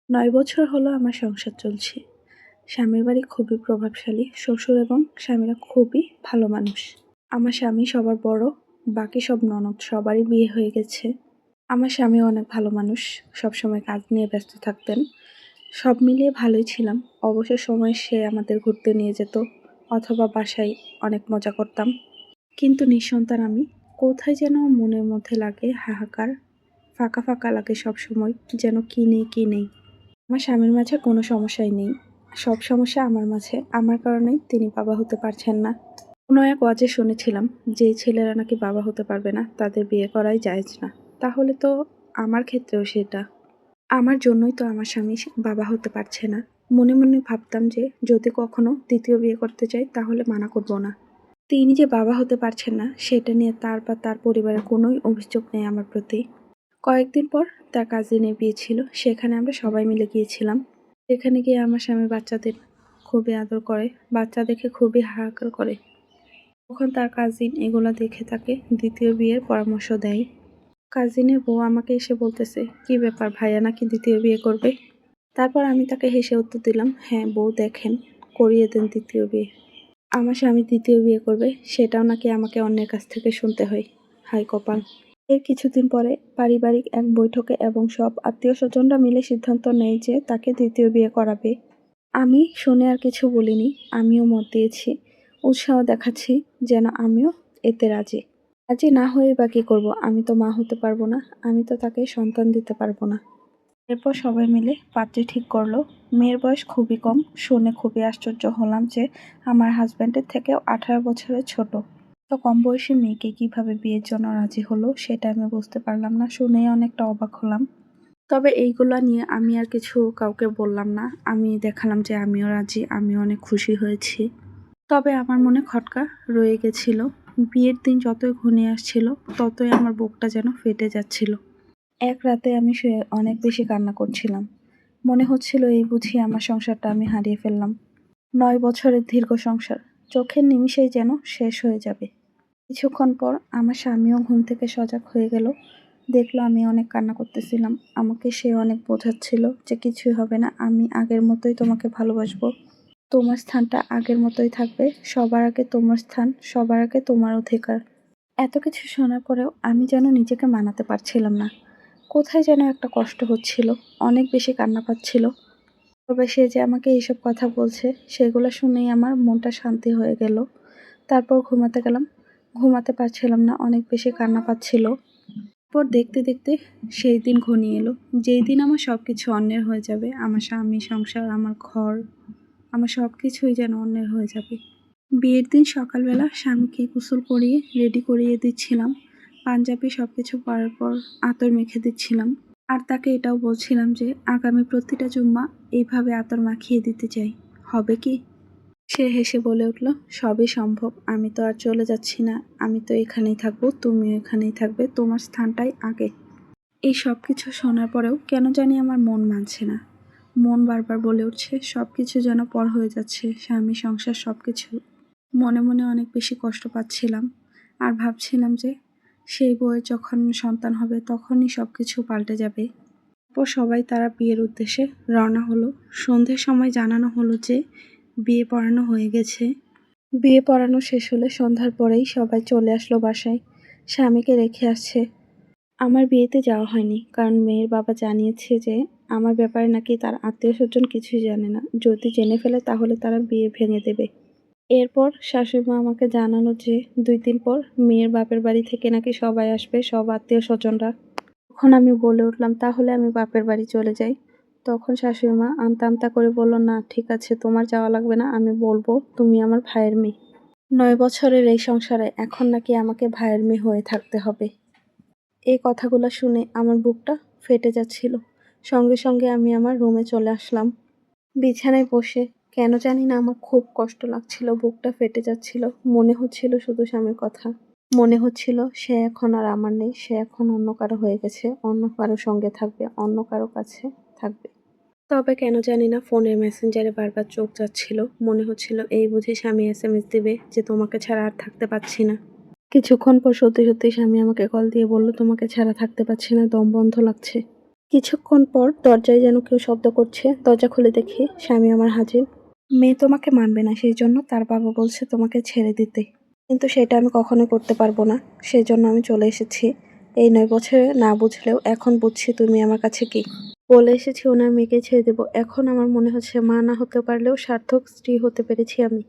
৯ বছর হলো আমার সংসার চলছে। স্বামীর বাড়ি খুবই প্রভাবশালী। শ্বশুর এবং স্বামীরা খুবই ভালো মানুষ। আমার স্বামী সবার বড়, বাকি সব ননদ সবারই বিয়ে হয়ে গেছে। আমার স্বামীও অনেক ভালো মানুষ, সবসময় কাজ নিয়ে ব্যস্ত থাকতেন। সব মিলিয়ে ভালোই ছিলাম। অবসর সময়ে সে আমাদের ঘুরতে নিয়ে যেত অথবা বাসায় অনেক মজা করতাম। কিন্তু নিঃসন্তান আমি, কোথায় যেন মনের মধ্যে লাগে হাহাকার, ফাঁকা ফাঁকা লাগে সবসময়, যেন কি নেই কি নেই। আমার স্বামীর মাঝে কোনো সমস্যাই নেই, সব সমস্যা আমার মাঝে। আমার কারণেই তিনি বাবা হতে পারছেন না। কোনো এক ওয়াজে শুনেছিলাম যে ছেলেরা নাকি বাবা হতে পারবে না, তাদের বিয়ে করাই জায়েজ না। তাহলে তো আমার ক্ষেত্রেও সেটা। আমার জন্যই তো আমার স্বামী বাবা হতে পারছে না। মনে মনে ভাবতাম যে যদি কখনো দ্বিতীয় বিয়ে করতে চাই তাহলে মানা করব না। তিনি যে বাবা হতে পারছেন না সেটা নিয়ে তার বা তার পরিবারের কোনোই অভিযোগ নেই আমার প্রতি। কয়েকদিন পর তার কাজিনের বিয়ে ছিল, সেখানে আমরা সবাই মিলে গিয়েছিলাম। সেখানে গিয়ে আমার স্বামী বাচ্চাদের খুবই আদর করে, বাচ্চা দেখে খুবই হাহাকার করে। তখন তার কাজিন এগুলো দেখে তাকে দ্বিতীয় বিয়ের পরামর্শ দেয়। কাজিনের বউ আমাকে এসে বলতেছে, কি ব্যাপার, ভাইয়া নাকি দ্বিতীয় বিয়ে করবে? তারপর আমি তাকে হেসে উত্তর দিলাম, হ্যাঁ বউ, দেখেন করিয়ে দেন দ্বিতীয় বিয়ে। আমার স্বামী দ্বিতীয় বিয়ে করবে, সেটাও নাকি আমাকে অন্যের কাছ থেকে শুনতে হয়। হায় কপাল। এর কিছুদিন পরে পারিবারিক এক বৈঠকে এবং সব আত্মীয়-স্বজনরা মিলে সিদ্ধান্ত নেয় যে তাকে দ্বিতীয় বিয়ে করাবে। আমি শুনে আর কিছু বলিনি, আমিও মত দিয়েছি, উৎসাহ দেখাচ্ছি যেন আমিও এতে রাজি। রাজি না হয়ে বা কী করবো, আমি তো মা হতে পারবো না, আমি তো তাকে সন্তান দিতে পারবো না। এরপর সবাই মিলে পাত্রী ঠিক করলো। মেয়ের বয়স খুবই কম, শুনে খুবই আশ্চর্য হলাম যে আমার হাজব্যান্ডের থেকেও 18 বছরের ছোট। তো কম বয়সী মেয়েকে কিভাবে বিয়ের জন্য রাজি হলো সেটা আমি বুঝতে পারলাম না, শুনেই অনেকটা অবাক হলাম। তবে এইগুলো নিয়ে আমি আর কিছু কাউকে বললাম না, আমি দেখালাম যে আমিও রাজি, আমিও অনেক খুশি হয়েছি। তবে আমার মনে খটকা রয়ে গেছিল। বিয়ের দিন যতই ঘনিয়ে আসছিল ততই আমার বুকটা যেন ফেটে যাচ্ছিল। এক রাতে আমি শুয়ে অনেক বেশি কান্না করছিলাম। মনে হচ্ছিল এই বুঝি আমার সংসারটা আমি হারিয়ে ফেললাম। 9 বছরের দীর্ঘ সংসার চোখের নিমিষেই যেন শেষ হয়ে যাবে। কিছুক্ষণ পর আমার স্বামীও ঘুম থেকে সজাগ হয়ে গেল। দেখলো আমি অনেক কান্না করতেছিলাম। আমাকে সে অনেক বোঝাচ্ছিল যে কিছুই হবে না, আমি আগের মতোই তোমাকে ভালোবাসবো। তোমার স্থানটা আগের মতোই থাকবে, সবার আগে তোমার স্থান, সবার আগে তোমার অধিকার। এত কিছু শোনার পরেও আমি যেন নিজেকে মানাতে পারছিলাম না। কোথায় যেন একটা কষ্ট হচ্ছিল, অনেক বেশি কান্না পাচ্ছিল। তবে সে যে আমাকে এইসব কথা বলছে সেগুলো শুনেই আমার মনটা শান্তি হয়ে গেল। তারপর ঘুমাতে গেলাম। ঘুমাতে পারছিলাম না, অনেক বেশি কান্না পাচ্ছিল। তারপর দেখতে দেখতে সেই দিন ঘনিয়ে এলো, যেই দিন আমার সব কিছু অন্যের হয়ে যাবে। আমার স্বামী, সংসার, আমার ঘর, আমার সব কিছুই যেন অন্যের হয়ে যাবে। বিয়ের দিন সকালবেলা স্বামীকে গোসল করিয়ে রেডি করিয়ে দিচ্ছিলাম। পাঞ্জাবি সব কিছু পরার পর আতর মেখে দিচ্ছিলাম। আর তাকে এটাও বলছিলাম যে আগামী প্রতিটা জুম্মা এইভাবে আতর মাখিয়ে দিতে চাই। হবে কি? সে হেসে বলে উঠল, সবই সম্ভব। আমি তো আর চলে যাচ্ছি না, আমি তো এখানেই থাকবো, তুমিও এখানেই থাকবে, তোমার স্থানটাই আগে। এই সব কিছু শোনার পরেও কেন জানি আমার মন মানছে না। মন বারবার বলে উঠছে সব কিছু যেন পর হয়ে যাচ্ছে, স্বামী, সংসার সব কিছু। মনে মনে অনেক বেশি কষ্ট পাচ্ছিলাম। আর ভাবছিলাম যে সেই বউয়ের যখন সন্তান হবে তখনই সব কিছু পাল্টে যাবে। তারপর সবাই তারা বিয়ের উদ্দেশ্যে রওনা হলো। সন্ধ্যের সময় জানানো হলো যে বিয়ে পড়ানো হয়ে গেছে। বিয়ে পড়ানো শেষ হলে সন্ধ্যার পরেই সবাই চলে আসলো বাসায়। স্বামীকে রেখে আসছে। আমার বিয়েতে যাওয়া হয়নি, কারণ মেয়ের বাবা জানিয়েছে যে আমার ব্যাপারে নাকি তার আত্মীয়-স্বজন কিছুই জানে না। যদি জেনে ফেলে তাহলে তারা বিয়ে ভেঙে দেবে। এরপর শাশুড়িমা আমাকে জানালো যে 2 দিন পর মেয়ের বাপের বাড়ি থেকে নাকি সবাই আসবে, সব আত্মীয়-স্বজনরা। তখন আমি বলে উঠলাম, তাহলে আমি বাপের বাড়ি চলে যাই। তখন শাশুড়িমা আমতা আমতা করে বলল, না ঠিক আছে, তোমার যাওয়া লাগবে না, আমি বলবো তুমি আমার ভাইয়ের মেয়ে। 9 বছরের এই সংসারে এখন নাকি আমাকে ভাইয়ের মেয়ে হয়ে থাকতে হবে। এই কথাগুলো শুনে আমার বুকটা ফেটে যাচ্ছিল। সঙ্গে সঙ্গে আমি আমার রুমে চলে আসলাম। বিছানায় বসে কেন জানি না আমার খুব কষ্ট লাগছিল, বুকটা ফেটে যাচ্ছিল। মনে হচ্ছিল শুধু স্বামীর কথা। মনে হচ্ছিল সে এখন আর আমার নেই, সে এখন অন্য কারো হয়ে গেছে, অন্য কারো সঙ্গে থাকবে, অন্য কারো কাছে থাকবে। তবে কেন জানি না ফোনের মেসেঞ্জারে বারবার চোখ যাচ্ছিল। মনে হচ্ছিল এই বুঝি স্বামী এসএমএস দিবে যে তোমাকে ছাড়া আর থাকতে পারছি না। কিছুক্ষণ পর সত্যি সত্যি স্বামী আমাকে কল দিয়ে বলল, তোমাকে ছাড়া থাকতে পারছি না, দম বন্ধ লাগছে। কিছুক্ষণ পর দরজায় যেন কেউ শব্দ করছে। দরজা খুলে দেখি স্বামী আমার হাজির। মেয়ে তোমাকে মানবে না, সেই জন্য তার বাবা বলছে তোমাকে ছেড়ে দিতে। কিন্তু সেটা আমি কখনোই করতে পারবো না। সেজন্য আমি চলে এসেছি। এই ৯ বছরে না বুঝলেও এখন বুঝছি তুমি আমার কাছে কি। বলে এসেছি ওনার মেয়েকে ছেড়ে দেব। এখন আমার মনে হচ্ছে মা না হতে পারলেও সার্থক স্ত্রী হতে পেরেছি আমি।